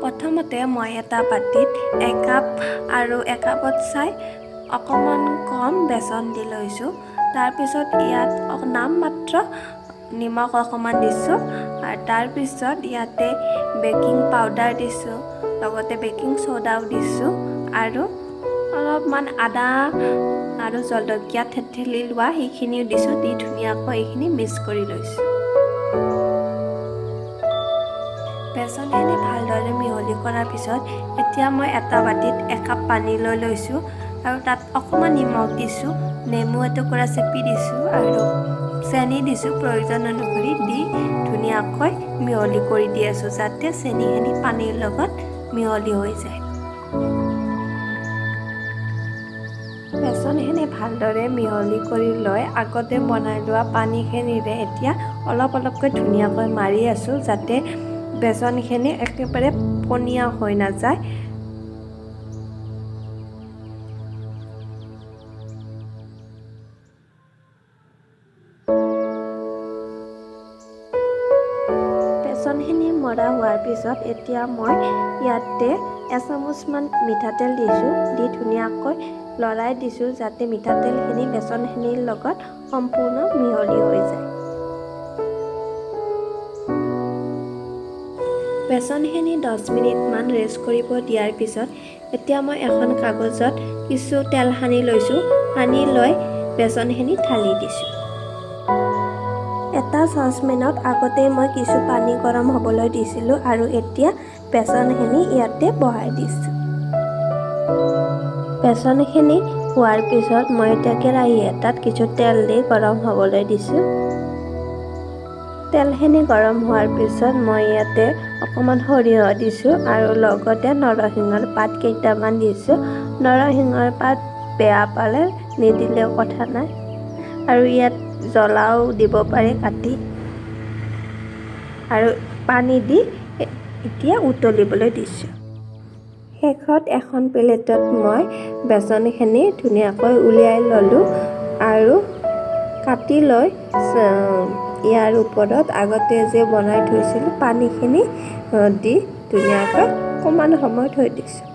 প্ৰথমতে মই এটা বাটিত একাপ আৰু একাপত চাই অকণমান কম বেচন দি লৈছোঁ। তাৰপিছত ইয়াত নামমাত্ৰ নিমখ অকণমান দিছোঁ আৰু তাৰপিছত ইয়াতে বেকিং পাউডাৰ দিছোঁ, লগতে বেকিং চ'ডাও দিছোঁ আৰু অলপমান আদা আৰু জলকীয়া থেতেলি লোৱা সেইখিনিও দিছোঁ। দি ধুনীয়াকৈ এইখিনি মিক্স কৰি লৈছোঁ। বেচনখিনি ভালদৰে মিহলি কৰাৰ পিছত এতিয়া মই এটা বাটিত একাপ পানী লৈ লৈছোঁ আৰু তাত অকণমান নিমখ দিছোঁ, নেমু এটুকুৰা চেপি দিছোঁ আৰু চেনি দিছোঁ প্ৰয়োজন অনুসৰি। দি ধুনীয়াকৈ মিহলি কৰি দি আছোঁ যাতে চেনিখিনি পানীৰ লগত মিহলি হৈ যায়। বেচনখিনি ভালদৰে মিহলি কৰি লৈ আগতে বনাই লোৱা পানীখিনিৰে এতিয়া অলপ অলপকৈ ধুনীয়াকৈ মাৰি আছোঁ যাতে বেচনখিনি একেবাৰে পনীয়া হৈ নাযায়। বেচনখিনি মৰা হোৱাৰ পিছত এতিয়া মই ইয়াতে এচামুচমান মিঠাতেল দিছোঁ। দি ধুনীয়াকৈ লৰাই দিছোঁ যাতে মিঠাতেলখিনি বেচনখিনিৰ লগত সম্পূৰ্ণ মিহলি হৈ যায়। বেচনখিনি 10 মিনিটমান ৰেষ্ট কৰিব দিয়াৰ পিছত এতিয়া মই এখন কাগজত কিছু তেল সানি লৈছোঁ। সানি লৈ বেচনখিনি ঢালি দিছোঁ। এটা চচপেনত আগতেই মই কিছু পানী গৰম হ'বলৈ দিছিলোঁ আৰু এতিয়া বেচনখিনি ইয়াতে বহাই দিছোঁ। বেচনখিনি হোৱাৰ পিছত মই এতিয়া কেৰাহী এটাত কিছু তেল দি গৰম হ'বলৈ দিছোঁ। তেলখিনি গৰম হোৱাৰ পিছত মই ইয়াতে অকণমান সৰিয়হ দিছোঁ আৰু লগতে নৰসিংহৰ পাত কেইটামান দিছোঁ। নৰসিংহৰ পাত বেয়া পালে নিদিলেও কথা নাই আৰু ইয়াত জ্বলাও দিব পাৰে কাটি। আৰু পানী দি এতিয়া উতলিবলৈ দিছোঁ। শেষত এখন প্লেটত মই বেচনখিনি ধুনীয়াকৈ উলিয়াই ল'লোঁ আৰু কাটি লৈ ইয়াৰ ওপৰত আগতে যে বনাই থৈছিলোঁ পানীখিনি দি ধুনীয়াকৈ অকণমান সময় থৈ দিছোঁ।